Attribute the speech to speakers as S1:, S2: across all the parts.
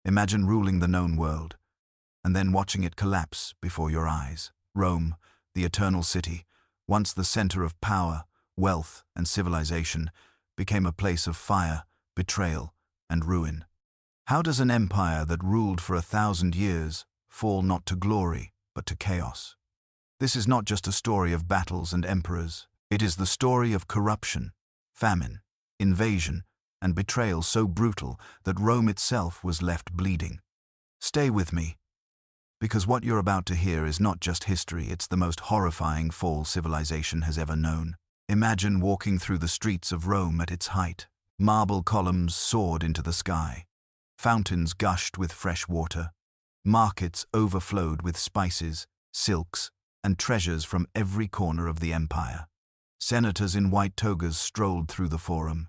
S1: Imagine ruling the known world, and then watching it collapse before your eyes. Rome, the eternal city, once the center of power, wealth, and civilization, became a place of fire, betrayal, and ruin. How does an empire that ruled for 1,000 years fall not to glory, but to chaos? This is not just a story of battles and emperors. It is the story of corruption, famine, invasion, and betrayal so brutal that Rome itself was left bleeding. Stay with me, because what you're about to hear is not just history, it's the most horrifying fall civilization has ever known. Imagine walking through the streets of Rome at its height. Marble columns soared into the sky. Fountains gushed with fresh water. Markets overflowed with spices, silks, and treasures from every corner of the empire. Senators in white togas strolled through the forum.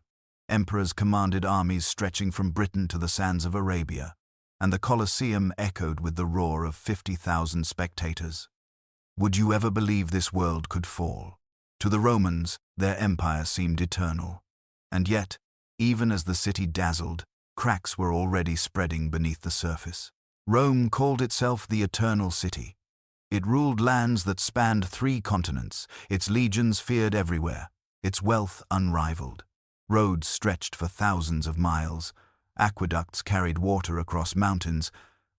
S1: Emperors commanded armies stretching from Britain to the sands of Arabia, and the Colosseum echoed with the roar of 50,000 spectators. Would you ever believe this world could fall? To the Romans, their empire seemed eternal. And yet, even as the city dazzled, cracks were already spreading beneath the surface. Rome called itself the Eternal City. It ruled lands that spanned 3 continents, its legions feared everywhere, its wealth unrivaled. Roads stretched for thousands of miles, aqueducts carried water across mountains,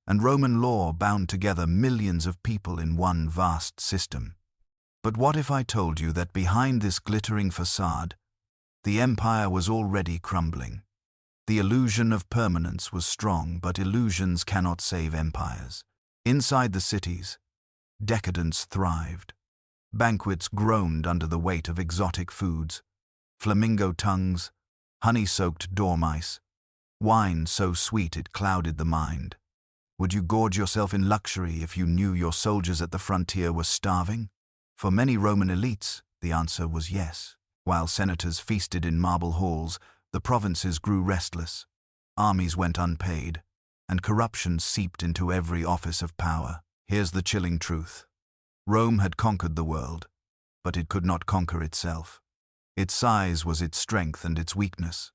S1: and Roman law bound together millions of people in one vast system. But what if I told you that behind this glittering facade, the empire was already crumbling? The illusion of permanence was strong, but illusions cannot save empires. Inside the cities, decadence thrived. Banquets groaned under the weight of exotic foods, flamingo tongues, honey-soaked dormice, wine so sweet it clouded the mind. Would you gorge yourself in luxury if you knew your soldiers at the frontier were starving? For many Roman elites, the answer was yes. While senators feasted in marble halls, the provinces grew restless. Armies went unpaid, and corruption seeped into every office of power. Here's the chilling truth. Rome had conquered the world, but it could not conquer itself. Its size was its strength and its weakness.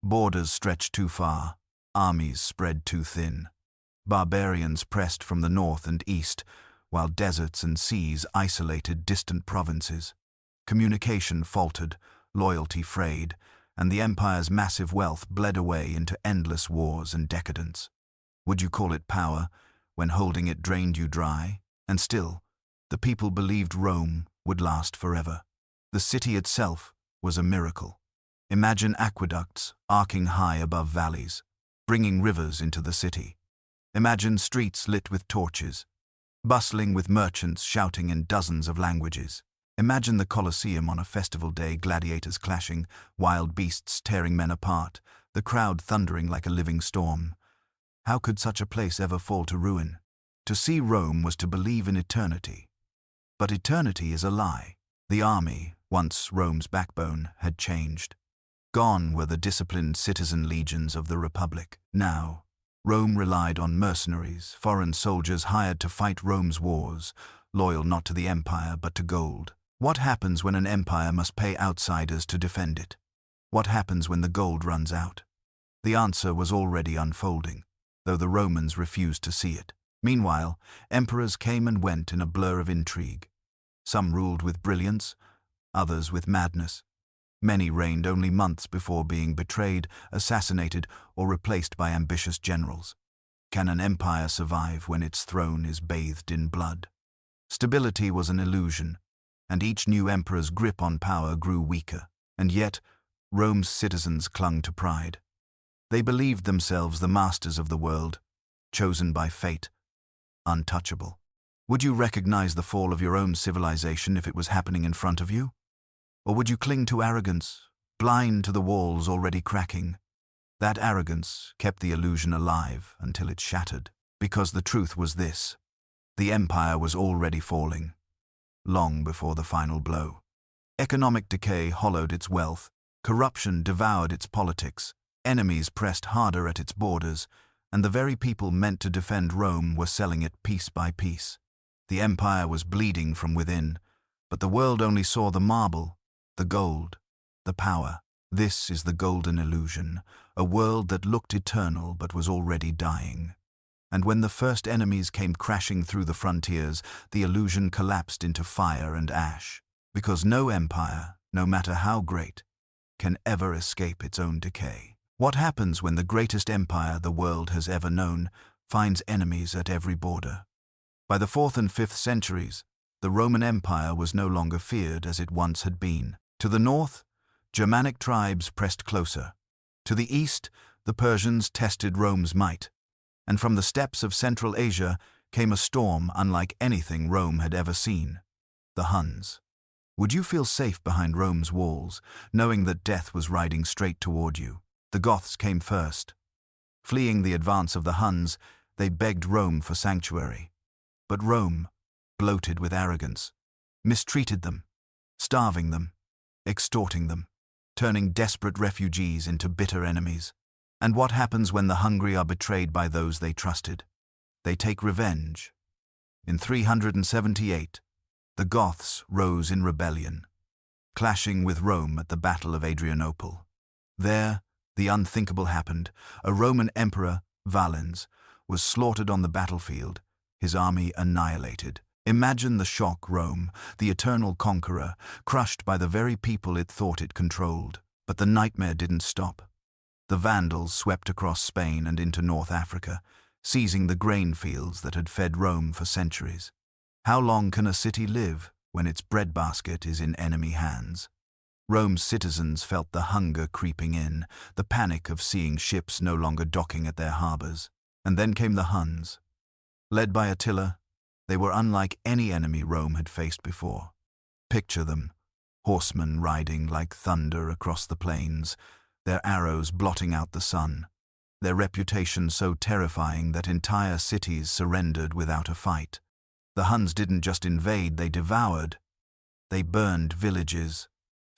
S1: Borders stretched too far, armies spread too thin. Barbarians pressed from the north and east, while deserts and seas isolated distant provinces. Communication faltered, loyalty frayed, and the empire's massive wealth bled away into endless wars and decadence. Would you call it power, when holding it drained you dry? And still, the people believed Rome would last forever. The city itself was a miracle. Imagine aqueducts arcing high above valleys, bringing rivers into the city. Imagine streets lit with torches, bustling with merchants shouting in dozens of languages. Imagine the Colosseum on a festival day, gladiators clashing, wild beasts tearing men apart, the crowd thundering like a living storm. How could such a place ever fall to ruin? To see Rome was to believe in eternity. But eternity is a lie. The army, once Rome's backbone, had changed. Gone were the disciplined citizen legions of the Republic. Now, Rome relied on mercenaries, foreign soldiers hired to fight Rome's wars, loyal not to the empire but to gold. What happens when an empire must pay outsiders to defend it? What happens when the gold runs out? The answer was already unfolding, though the Romans refused to see it. Meanwhile, emperors came and went in a blur of intrigue. Some ruled with brilliance, others with madness. Many reigned only months before being betrayed, assassinated, or replaced by ambitious generals. Can an empire survive when its throne is bathed in blood? Stability was an illusion, and each new emperor's grip on power grew weaker. And yet, Rome's citizens clung to pride. They believed themselves the masters of the world, chosen by fate, untouchable. Would you recognize the fall of your own civilization if it was happening in front of you? Or would you cling to arrogance, blind to the walls already cracking? That arrogance kept the illusion alive until it shattered, because the truth was this: the empire was already falling, long before the final blow. Economic decay hollowed its wealth, corruption devoured its politics, enemies pressed harder at its borders, and the very people meant to defend Rome were selling it piece by piece. The empire was bleeding from within, but the world only saw the marble, the gold, the power. This is the golden illusion, a world that looked eternal but was already dying. And when the first enemies came crashing through the frontiers, the illusion collapsed into fire and ash. Because no empire, no matter how great, can ever escape its own decay. What happens when the greatest empire the world has ever known finds enemies at every border? By the 4th and 5th centuries, the Roman Empire was no longer feared as it once had been. To the north, Germanic tribes pressed closer. To the east, the Persians tested Rome's might. And from the steppes of Central Asia came a storm unlike anything Rome had ever seen: the Huns. Would you feel safe behind Rome's walls, knowing that death was riding straight toward you? The Goths came first. Fleeing the advance of the Huns, they begged Rome for sanctuary. But Rome, bloated with arrogance, mistreated them, starving them, extorting them, turning desperate refugees into bitter enemies. And what happens when the hungry are betrayed by those they trusted? They take revenge. In 378, the Goths rose in rebellion, clashing with Rome at the Battle of Adrianople. There, the unthinkable happened. A Roman emperor, Valens, was slaughtered on the battlefield, his army annihilated. Imagine the shock. Rome, the eternal conqueror, crushed by the very people it thought it controlled. But the nightmare didn't stop. The Vandals swept across Spain and into North Africa, seizing the grain fields that had fed Rome for centuries. How long can a city live when its breadbasket is in enemy hands? Rome's citizens felt the hunger creeping in, the panic of seeing ships no longer docking at their harbors. And then came the Huns. Led by Attila, they were unlike any enemy Rome had faced before. Picture them, horsemen riding like thunder across the plains, their arrows blotting out the sun, their reputation so terrifying that entire cities surrendered without a fight. The Huns didn't just invade, they devoured. They burned villages,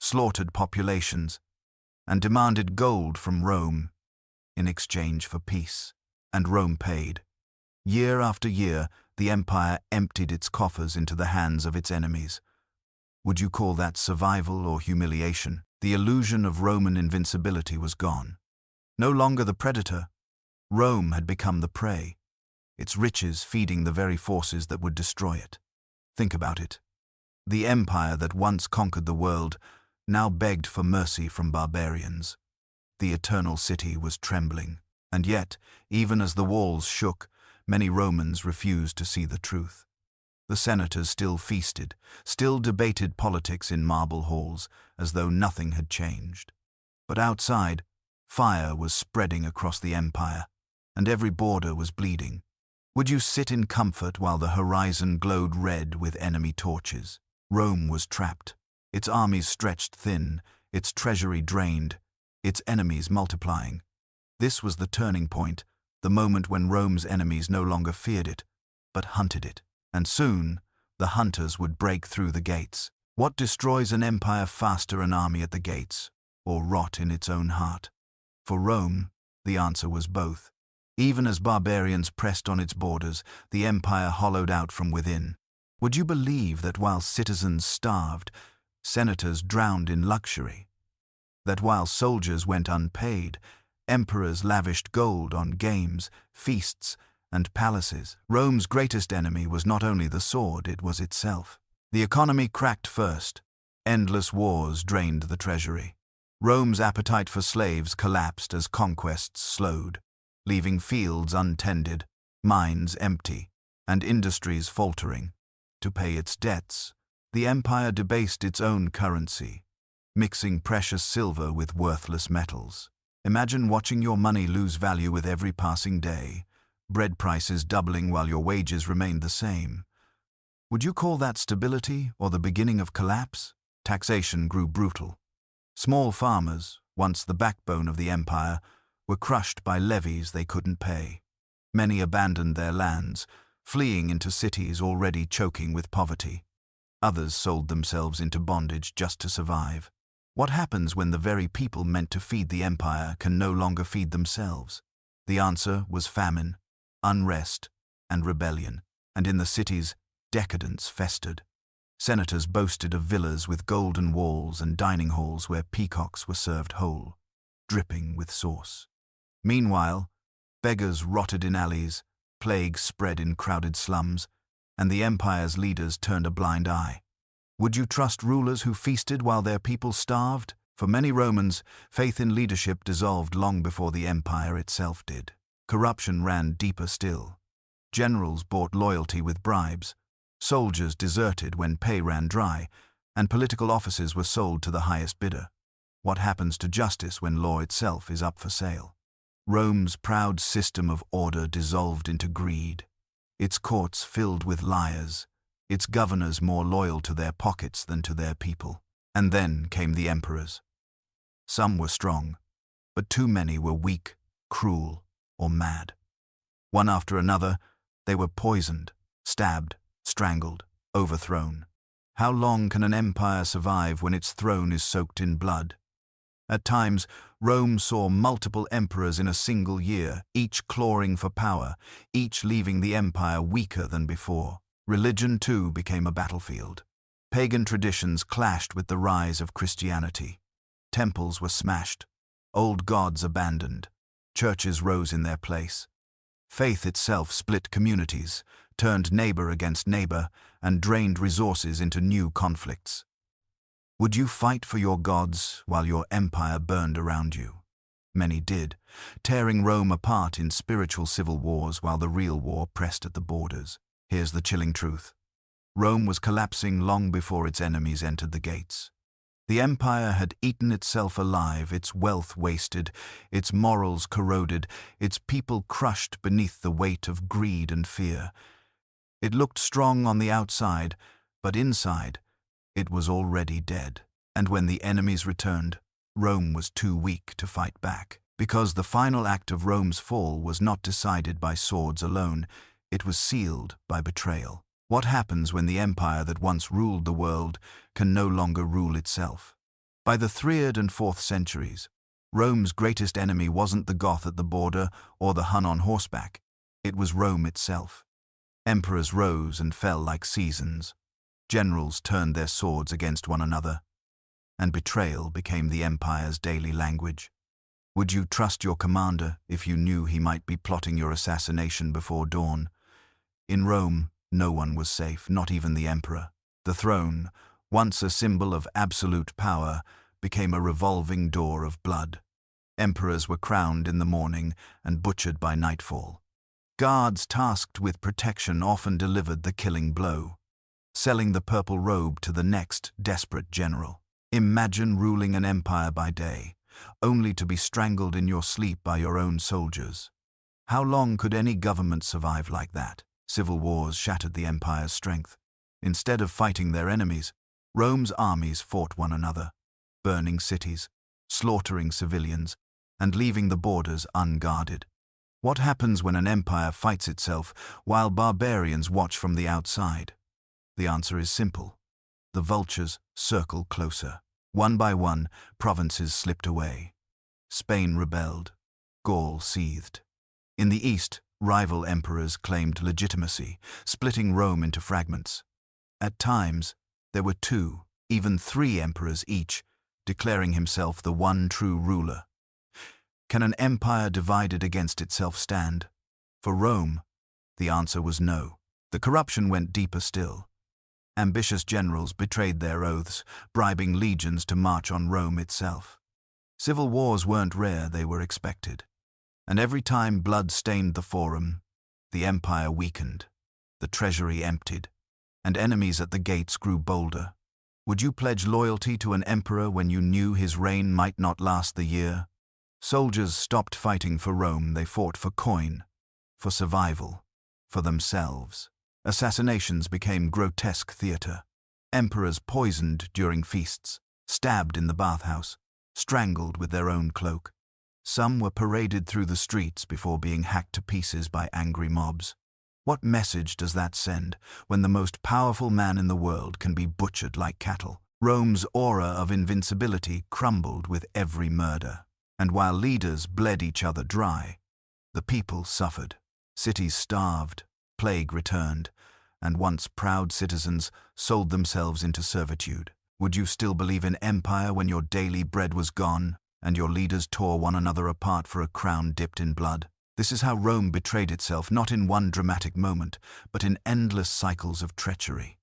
S1: slaughtered populations, and demanded gold from Rome in exchange for peace. And Rome paid. Year after year, the empire emptied its coffers into the hands of its enemies. Would you call that survival or humiliation? The illusion of Roman invincibility was gone. No longer the predator, Rome had become the prey, its riches feeding the very forces that would destroy it. Think about it. The empire that once conquered the world now begged for mercy from barbarians. The eternal city was trembling. And yet, even as the walls shook, many Romans refused to see the truth. The senators still feasted, still debated politics in marble halls, as though nothing had changed. But outside, fire was spreading across the empire, and every border was bleeding. Would you sit in comfort while the horizon glowed red with enemy torches? Rome was trapped, its armies stretched thin, its treasury drained, its enemies multiplying. This was the turning point, the moment when Rome's enemies no longer feared it, but hunted it. And soon, the hunters would break through the gates. What destroys an empire faster, an army at the gates, or rot in its own heart? For Rome, the answer was both. Even as barbarians pressed on its borders, the empire hollowed out from within. Would you believe that while citizens starved, senators drowned in luxury? That while soldiers went unpaid, emperors lavished gold on games, feasts, and palaces? Rome's greatest enemy was not only the sword, it was itself. The economy cracked first. Endless wars drained the treasury. Rome's appetite for slaves collapsed as conquests slowed, leaving fields untended, mines empty, and industries faltering. To pay its debts, the empire debased its own currency, mixing precious silver with worthless metals. Imagine watching your money lose value with every passing day, bread prices doubling while your wages remained the same. Would you call that stability or the beginning of collapse? Taxation grew brutal. Small farmers, once the backbone of the empire, were crushed by levies they couldn't pay. Many abandoned their lands, fleeing into cities already choking with poverty. Others sold themselves into bondage just to survive. What happens when the very people meant to feed the empire can no longer feed themselves? The answer was famine, unrest, and rebellion. And in the cities, decadence festered. Senators boasted of villas with golden walls and dining halls where peacocks were served whole, dripping with sauce. Meanwhile, beggars rotted in alleys, plague spread in crowded slums, and the empire's leaders turned a blind eye. Would you trust rulers who feasted while their people starved? For many Romans, faith in leadership dissolved long before the empire itself did. Corruption ran deeper still. Generals bought loyalty with bribes, soldiers deserted when pay ran dry, and political offices were sold to the highest bidder. What happens to justice when law itself is up for sale? Rome's proud system of order dissolved into greed, its courts filled with liars, its governors more loyal to their pockets than to their people. And then came the emperors. Some were strong, but too many were weak, cruel, or mad. One after another, they were poisoned, stabbed, strangled, overthrown. How long can an empire survive when its throne is soaked in blood? At times, Rome saw multiple emperors in a single year, each clawing for power, each leaving the empire weaker than before. Religion, too, became a battlefield. Pagan traditions clashed with the rise of Christianity. Temples were smashed, old gods abandoned, churches rose in their place. Faith itself split communities, turned neighbor against neighbor, and drained resources into new conflicts. Would you fight for your gods while your empire burned around you? Many did, tearing Rome apart in spiritual civil wars while the real war pressed at the borders. Here's the chilling truth. Rome was collapsing long before its enemies entered the gates. The empire had eaten itself alive, its wealth wasted, its morals corroded, its people crushed beneath the weight of greed and fear. It looked strong on the outside, but inside, it was already dead. And when the enemies returned, Rome was too weak to fight back. Because the final act of Rome's fall was not decided by swords alone, it was sealed by betrayal. What happens when the empire that once ruled the world can no longer rule itself? By the 3rd and 4th centuries, Rome's greatest enemy wasn't the Goth at the border or the Hun on horseback. It was Rome itself. Emperors rose and fell like seasons. Generals turned their swords against one another, and betrayal became the empire's daily language. Would you trust your commander if you knew he might be plotting your assassination before dawn? In Rome, no one was safe, not even the emperor. The throne, once a symbol of absolute power, became a revolving door of blood. Emperors were crowned in the morning and butchered by nightfall. Guards tasked with protection often delivered the killing blow, selling the purple robe to the next desperate general. Imagine ruling an empire by day, only to be strangled in your sleep by your own soldiers. How long could any government survive like that? Civil wars shattered the empire's strength. Instead of fighting their enemies, Rome's armies fought one another, burning cities, slaughtering civilians, and leaving the borders unguarded. What happens when an empire fights itself while barbarians watch from the outside? The answer is simple. The vultures circle closer. One by one, provinces slipped away. Spain rebelled. Gaul seethed. In the east, rival emperors claimed legitimacy, splitting Rome into fragments. At times, there were 2, even 3 emperors each, declaring himself the one true ruler. Can an empire divided against itself stand? For Rome, the answer was no. The corruption went deeper still. Ambitious generals betrayed their oaths, bribing legions to march on Rome itself. Civil wars weren't rare, they were expected. And every time blood stained the forum, the empire weakened, the treasury emptied, and enemies at the gates grew bolder. Would you pledge loyalty to an emperor when you knew his reign might not last the year? Soldiers stopped fighting for Rome, they fought for coin, for survival, for themselves. Assassinations became grotesque theater. Emperors poisoned during feasts, stabbed in the bathhouse, strangled with their own cloak. Some were paraded through the streets before being hacked to pieces by angry mobs. What message does that send when the most powerful man in the world can be butchered like cattle? Rome's aura of invincibility crumbled with every murder. And while leaders bled each other dry, the people suffered. Cities starved, plague returned, and once proud citizens sold themselves into servitude. Would you still believe in empire when your daily bread was gone, and your leaders tore one another apart for a crown dipped in blood? This is how Rome betrayed itself, not in one dramatic moment, but in endless cycles of treachery.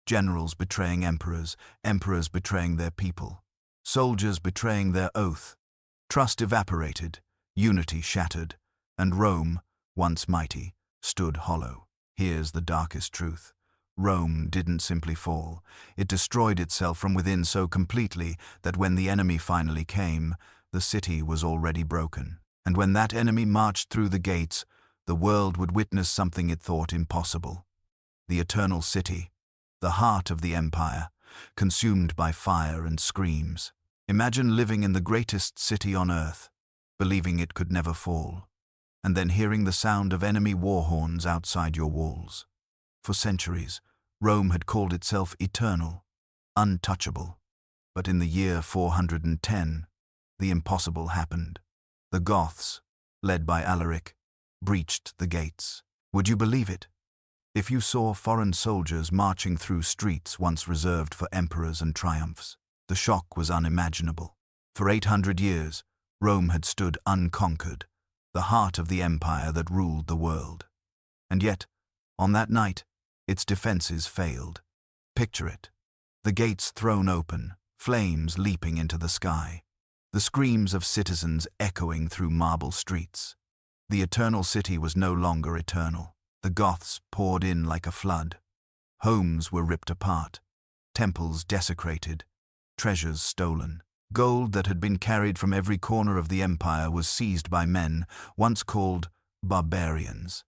S1: Generals betraying emperors, emperors betraying their people, soldiers betraying their oath. Trust evaporated, unity shattered, and Rome, once mighty, stood hollow. Here's the darkest truth. Rome didn't simply fall. It destroyed itself from within so completely that when the enemy finally came, the city was already broken. And when that enemy marched through the gates, the world would witness something it thought impossible. The eternal city, the heart of the empire, consumed by fire and screams. Imagine living in the greatest city on earth, believing it could never fall, and then hearing the sound of enemy war horns outside your walls. For centuries, Rome had called itself eternal, untouchable. But in the year 410, the impossible happened. The Goths, led by Alaric, breached the gates. Would you believe it? If you saw foreign soldiers marching through streets once reserved for emperors and triumphs, the shock was unimaginable. For 800 years, Rome had stood unconquered, the heart of the empire that ruled the world. And yet, on that night, its defenses failed. Picture it. The gates thrown open, flames leaping into the sky, the screams of citizens echoing through marble streets. The eternal city was no longer eternal. The Goths poured in like a flood. Homes were ripped apart, temples desecrated, treasures stolen. Gold that had been carried from every corner of the empire was seized by men once called barbarians.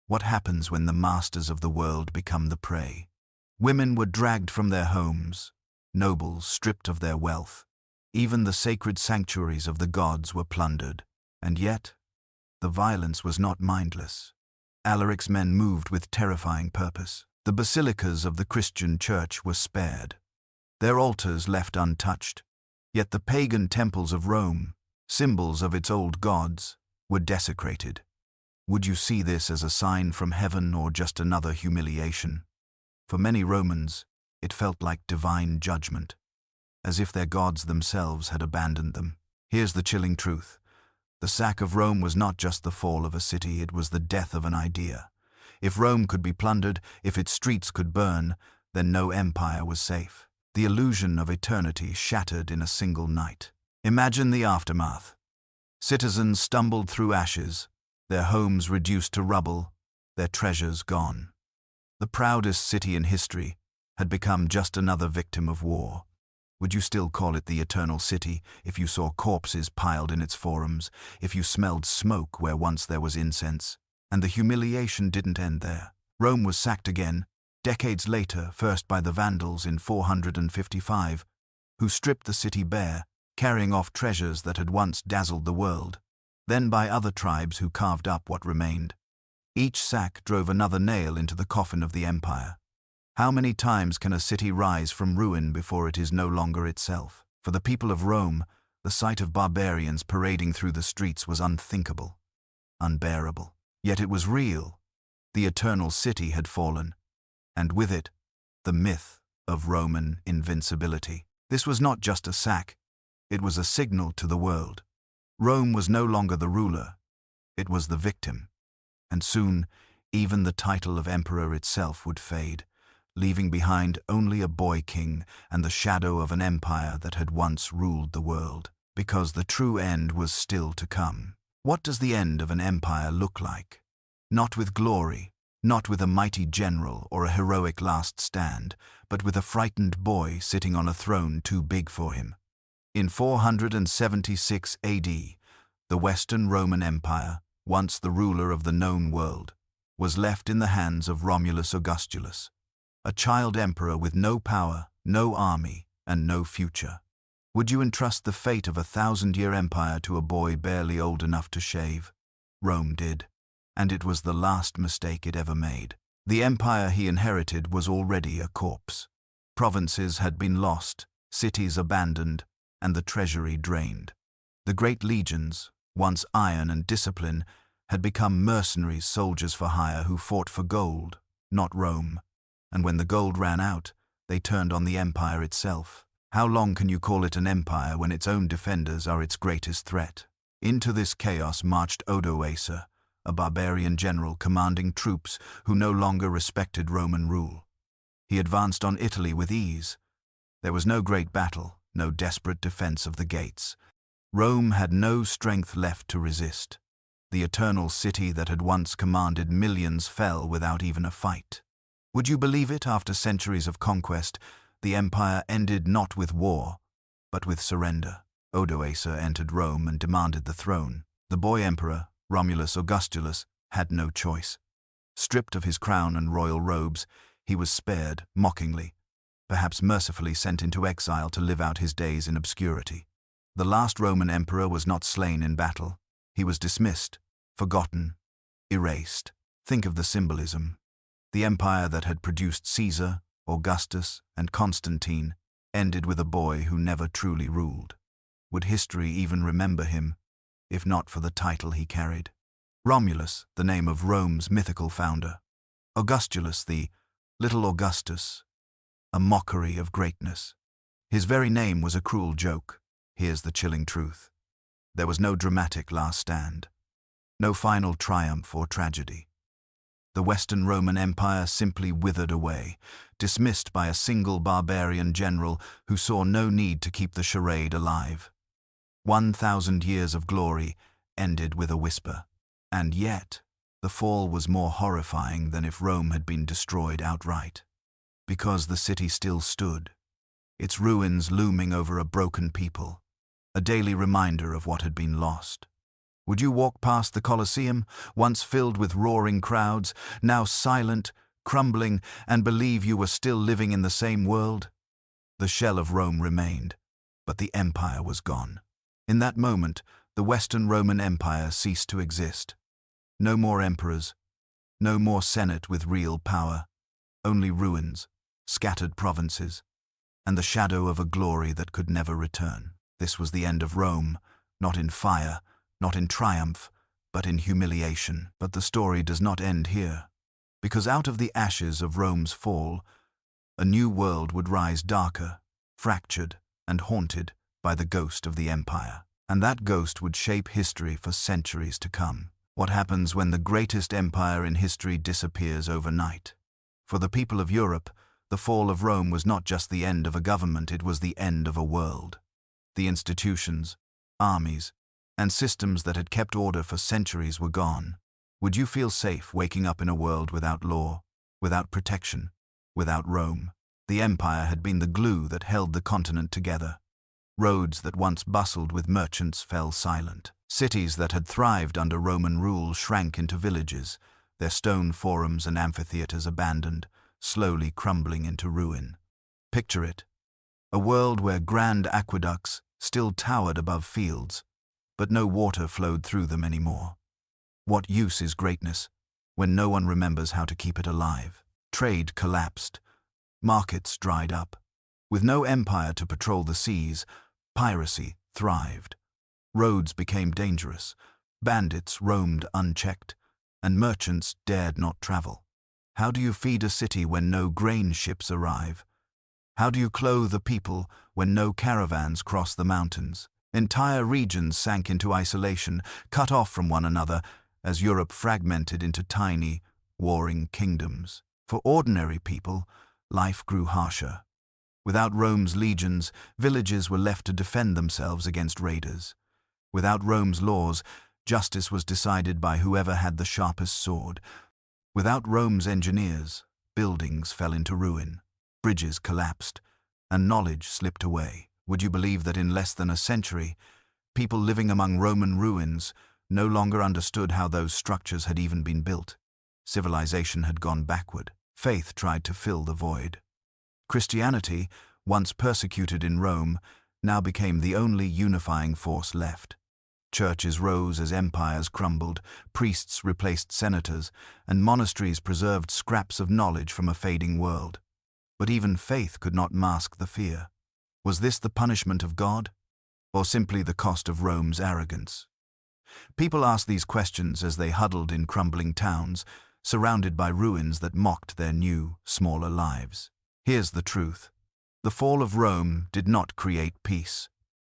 S1: What happens when the masters of the world become the prey? Women were dragged from their homes, nobles stripped of their wealth. Even the sacred sanctuaries of the gods were plundered. And yet, the violence was not mindless. Alaric's men moved with terrifying purpose. The basilicas of the Christian church were spared, their altars left untouched. Yet the pagan temples of Rome, symbols of its old gods, were desecrated. Would you see this as a sign from heaven or just another humiliation? For many Romans, it felt like divine judgment, as if their gods themselves had abandoned them. Here's the chilling truth. The sack of Rome was not just the fall of a city, it was the death of an idea. If Rome could be plundered, if its streets could burn, then no empire was safe. The illusion of eternity shattered in a single night. Imagine the aftermath. Citizens stumbled through ashes, their homes reduced to rubble, their treasures gone. The proudest city in history had become just another victim of war. Would you still call it the eternal city if you saw corpses piled in its forums, if you smelled smoke where once there was incense? And the humiliation didn't end there. Rome was sacked again, decades later, first by the Vandals in 455, who stripped the city bare, carrying off treasures that had once dazzled the world, then by other tribes who carved up what remained. Each sack drove another nail into the coffin of the empire. How many times can a city rise from ruin before it is no longer itself? For the people of Rome, the sight of barbarians parading through the streets was unthinkable, unbearable. Yet it was real. The eternal city had fallen, and with it, the myth of Roman invincibility. This was not just a sack, it was a signal to the world. Rome was no longer the ruler, it was the victim. And soon, even the title of emperor itself would fade, leaving behind only a boy king and the shadow of an empire that had once ruled the world. Because the true end was still to come. What does the end of an empire look like? Not with glory, not with a mighty general or a heroic last stand, but with a frightened boy sitting on a throne too big for him. In 476 AD, the Western Roman Empire, once the ruler of the known world, was left in the hands of Romulus Augustulus, a child emperor with no power, no army, and no future. Would you entrust the fate of a 1,000-year empire to a boy barely old enough to shave? Rome did, and it was the last mistake it ever made. The empire he inherited was already a corpse. Provinces had been lost, cities abandoned, and the treasury drained. The great legions, once iron and discipline, had become mercenaries, soldiers for hire who fought for gold, not Rome. And when the gold ran out, they turned on the empire itself. How long can you call it an empire when its own defenders are its greatest threat? Into this chaos marched Odoacer, a barbarian general commanding troops who no longer respected Roman rule. He advanced on Italy with ease. There was no great battle, no desperate defense of the gates. Rome had no strength left to resist. The eternal city that had once commanded millions fell without even a fight. Would you believe it, after centuries of conquest, the empire ended not with war, but with surrender? Odoacer entered Rome and demanded the throne. The boy emperor, Romulus Augustulus, had no choice. Stripped of his crown and royal robes, he was spared, mockingly, perhaps mercifully sent into exile to live out his days in obscurity. The last Roman emperor was not slain in battle. He was dismissed, forgotten, erased. Think of the symbolism. The empire that had produced Caesar, Augustus, and Constantine ended with a boy who never truly ruled. Would history even remember him, if not for the title he carried? Romulus, the name of Rome's mythical founder. Augustulus, the little Augustus, a mockery of greatness. His very name was a cruel joke. Here's the chilling truth. There was no dramatic last stand, no final triumph or tragedy. The Western Roman Empire simply withered away, dismissed by a single barbarian general who saw no need to keep the charade alive. 1,000 years of glory ended with a whisper. And yet, the fall was more horrifying than if Rome had been destroyed outright. Because the city still stood, its ruins looming over a broken people, a daily reminder of what had been lost. Would you walk past the Colosseum, once filled with roaring crowds, now silent, crumbling, and believe you were still living in the same world? The shell of Rome remained, but the empire was gone. In that moment, the Western Roman Empire ceased to exist. No more emperors, no more senate with real power, only ruins, scattered provinces, and the shadow of a glory that could never return. This was the end of Rome, not in fire, not in triumph, but in humiliation. But the story does not end here, because out of the ashes of Rome's fall, a new world would rise darker, fractured, and haunted by the ghost of the empire. And that ghost would shape history for centuries to come. What happens when the greatest empire in history disappears overnight? For the people of Europe, the fall of Rome was not just the end of a government, it was the end of a world. The institutions, armies, and systems that had kept order for centuries were gone. Would you feel safe waking up in a world without law, without protection, without Rome? The empire had been the glue that held the continent together. Roads that once bustled with merchants fell silent. Cities that had thrived under Roman rule shrank into villages, their stone forums and amphitheaters abandoned, slowly crumbling into ruin. Picture it, a world where grand aqueducts still towered above fields, but no water flowed through them anymore. What use is greatness when no one remembers how to keep it alive? Trade collapsed, markets dried up. With no empire to patrol the seas, piracy thrived. Roads became dangerous, bandits roamed unchecked, and merchants dared not travel. How do you feed a city when no grain ships arrive? How do you clothe a people when no caravans cross the mountains? Entire regions sank into isolation, cut off from one another, as Europe fragmented into tiny, warring kingdoms. For ordinary people, life grew harsher. Without Rome's legions, villages were left to defend themselves against raiders. Without Rome's laws, justice was decided by whoever had the sharpest sword. Without Rome's engineers, buildings fell into ruin, bridges collapsed, and knowledge slipped away. Would you believe that in less than a century, people living among Roman ruins no longer understood how those structures had even been built? Civilization had gone backward. Faith tried to fill the void. Christianity, once persecuted in Rome, now became the only unifying force left. Churches rose as empires crumbled, priests replaced senators, and monasteries preserved scraps of knowledge from a fading world. But even faith could not mask the fear. Was this the punishment of God, or simply the cost of Rome's arrogance? People asked these questions as they huddled in crumbling towns, surrounded by ruins that mocked their new, smaller lives. Here's the truth. The fall of Rome did not create peace.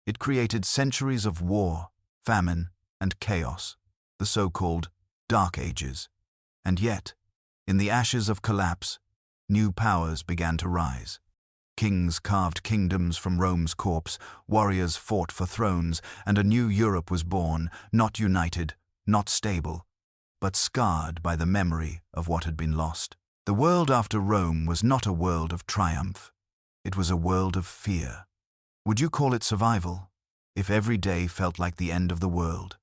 S1: It created centuries of war, famine, and chaos, the so-called Dark Ages. And yet, in the ashes of collapse, new powers began to rise. Kings carved kingdoms from Rome's corpse, warriors fought for thrones, and a new Europe was born, not united, not stable, but scarred by the memory of what had been lost. The world after Rome was not a world of triumph. It was a world of fear. Would you call it survival, if every day felt like the end of the world?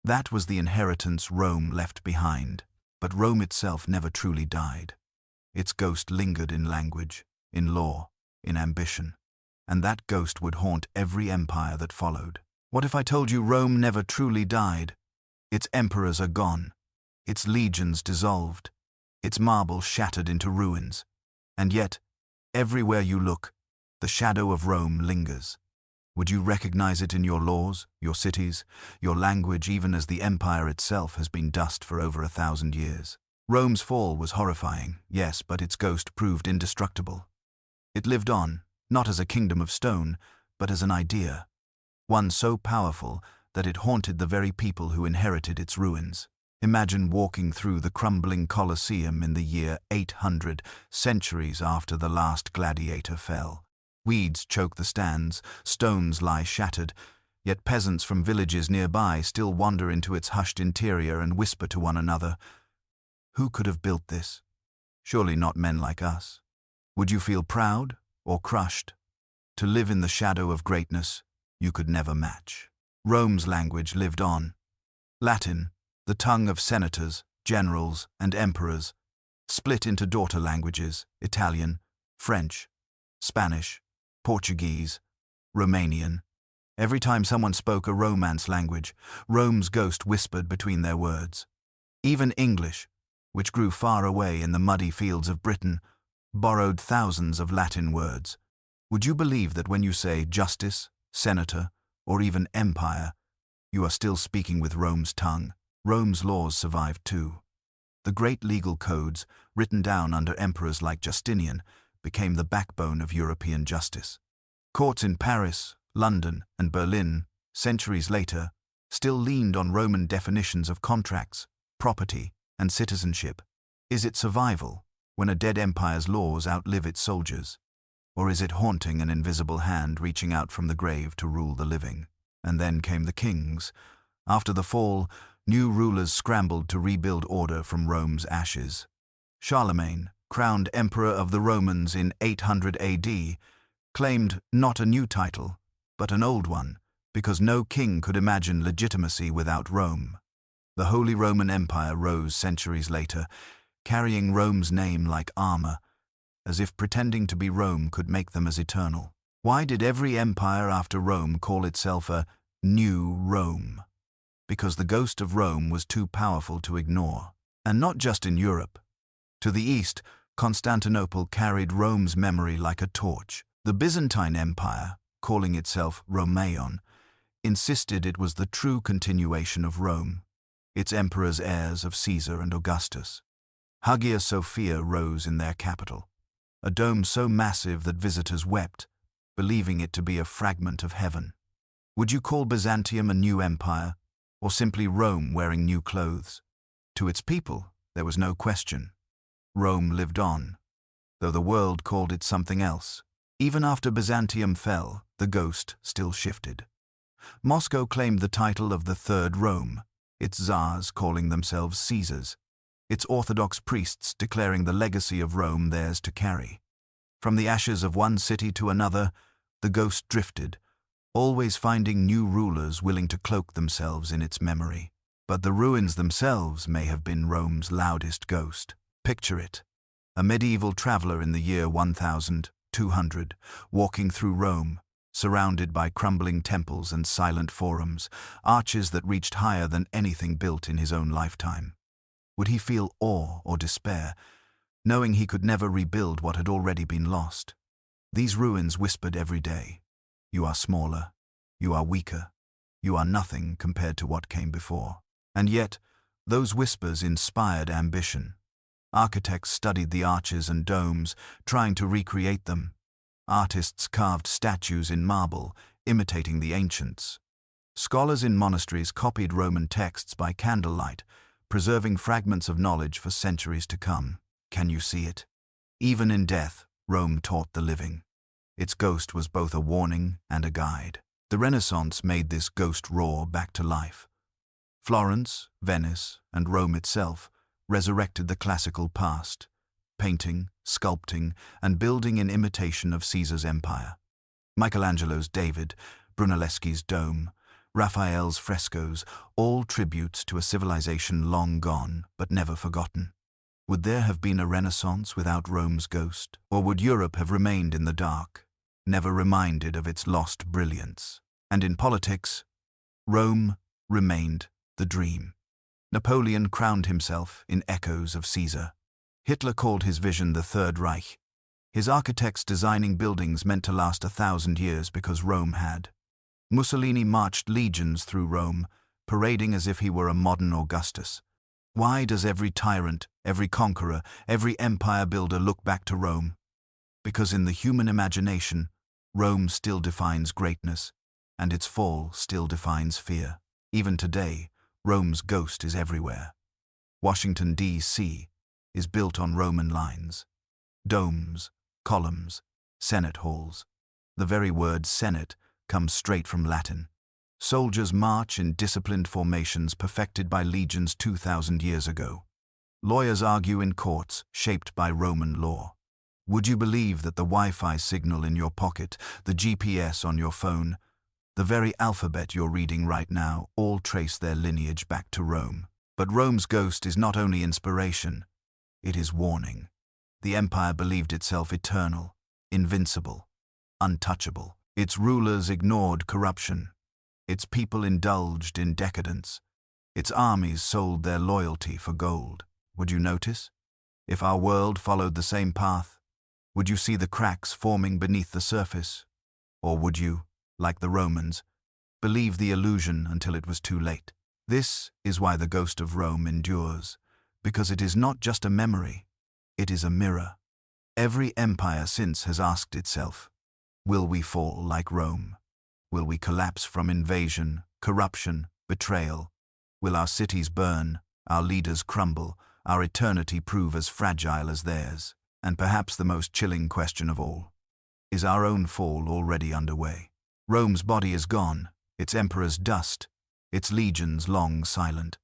S1: That was the inheritance Rome left behind. But Rome itself never truly died. Its ghost lingered in language, in law, in ambition, and that ghost would haunt every empire that followed. What if I told you Rome never truly died? Its emperors are gone, its legions dissolved, its marble shattered into ruins, and yet, everywhere you look, the shadow of Rome lingers. Would you recognize it in your laws, your cities, your language, even as the empire itself has been dust for over 1,000 years? Rome's fall was horrifying, yes, but its ghost proved indestructible. It lived on, not as a kingdom of stone, but as an idea, one so powerful that it haunted the very people who inherited its ruins. Imagine walking through the crumbling Colosseum in the year 800, centuries after the last gladiator fell. Weeds choke the stands, stones lie shattered, yet peasants from villages nearby still wander into its hushed interior and whisper to one another, "Who could have built this? Surely not men like us." Would you feel proud or crushed? To live in the shadow of greatness you could never match. Rome's language lived on. Latin, the tongue of senators, generals, and emperors, split into daughter languages: Italian, French, Spanish, Portuguese, Romanian. Every time someone spoke a Romance language, Rome's ghost whispered between their words. Even English, which grew far away in the muddy fields of Britain, borrowed thousands of Latin words. Would you believe that when you say justice, senator, or even empire, you are still speaking with Rome's tongue? Rome's laws survived too. The great legal codes, written down under emperors like Justinian, became the backbone of European justice. Courts in Paris, London, and Berlin, centuries later, still leaned on Roman definitions of contracts, property, and citizenship. Is it survival when a dead empire's laws outlive its soldiers? Or is it haunting an invisible hand reaching out from the grave to rule the living? And then came the kings. After the fall, new rulers scrambled to rebuild order from Rome's ashes. Charlemagne, crowned Emperor of the Romans in 800 AD, claimed not a new title, but an old one, because no king could imagine legitimacy without Rome. The Holy Roman Empire rose centuries later, carrying Rome's name like armor, as if pretending to be Rome could make them as eternal. Why did every empire after Rome call itself a New Rome? Because the ghost of Rome was too powerful to ignore. And not just in Europe. To the east, Constantinople carried Rome's memory like a torch. The Byzantine Empire, calling itself Romaion, insisted it was the true continuation of Rome, its emperors heirs of Caesar and Augustus. Hagia Sophia rose in their capital, a dome so massive that visitors wept, believing it to be a fragment of heaven. Would you call Byzantium a new empire, or simply Rome wearing new clothes? To its people, there was no question. Rome lived on, though the world called it something else. Even after Byzantium fell, the ghost still shifted. Moscow claimed the title of the Third Rome, its czars calling themselves Caesars, its Orthodox priests declaring the legacy of Rome theirs to carry. From the ashes of one city to another, the ghost drifted, always finding new rulers willing to cloak themselves in its memory. But the ruins themselves may have been Rome's loudest ghost. Picture it, a medieval traveler in the year 1200, walking through Rome, surrounded by crumbling temples and silent forums, arches that reached higher than anything built in his own lifetime. Would he feel awe or despair, knowing he could never rebuild what had already been lost? These ruins whispered every day, "You are smaller, you are weaker, you are nothing compared to what came before." And yet, those whispers inspired ambition. Architects studied the arches and domes, trying to recreate them. Artists carved statues in marble, imitating the ancients. Scholars in monasteries copied Roman texts by candlelight, preserving fragments of knowledge for centuries to come. Can you see it? Even in death, Rome taught the living. Its ghost was both a warning and a guide. The Renaissance made this ghost roar back to life. Florence, Venice, and Rome itself resurrected the classical past, painting, sculpting, and building in imitation of Caesar's empire. Michelangelo's David, Brunelleschi's Dome, Raphael's frescoes, all tributes to a civilization long gone but never forgotten. Would there have been a Renaissance without Rome's ghost? Or would Europe have remained in the dark, never reminded of its lost brilliance? And in politics, Rome remained the dream. Napoleon crowned himself in echoes of Caesar. Hitler called his vision the Third Reich. His architects designing buildings meant to last 1,000 years because Rome had. Mussolini marched legions through Rome, parading as if he were a modern Augustus. Why does every tyrant, every conqueror, every empire builder look back to Rome? Because in the human imagination, Rome still defines greatness, and its fall still defines fear. Even today, Rome's ghost is everywhere. Washington, D.C. is built on Roman lines. Domes, columns, Senate halls. The very word Senate comes straight from Latin. Soldiers march in disciplined formations perfected by legions 2,000 years ago. Lawyers argue in courts shaped by Roman law. Would you believe that the Wi-Fi signal in your pocket, the GPS on your phone, the very alphabet you're reading right now, all trace their lineage back to Rome? But Rome's ghost is not only inspiration, it is warning. The empire believed itself eternal, invincible, untouchable. Its rulers ignored corruption. Its people indulged in decadence. Its armies sold their loyalty for gold. Would you notice? If our world followed the same path, would you see the cracks forming beneath the surface? Or would you, like the Romans, believe the illusion until it was too late? This is why the ghost of Rome endures, because it is not just a memory, it is a mirror. Every empire since has asked itself, will we fall like Rome? Will we collapse from invasion, corruption, betrayal? Will our cities burn, our leaders crumble, our eternity prove as fragile as theirs? And perhaps the most chilling question of all, is our own fall already underway? Rome's body is gone, its emperor's dust, its legions long silent.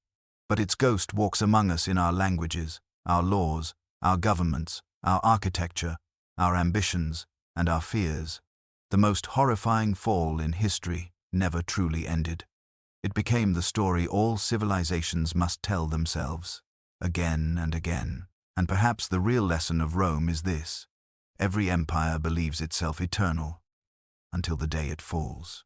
S1: But its ghost walks among us in our languages, our laws, our governments, our architecture, our ambitions, and our fears. The most horrifying fall in history never truly ended. It became the story all civilizations must tell themselves, again and again. And perhaps the real lesson of Rome is this: every empire believes itself eternal, until the day it falls.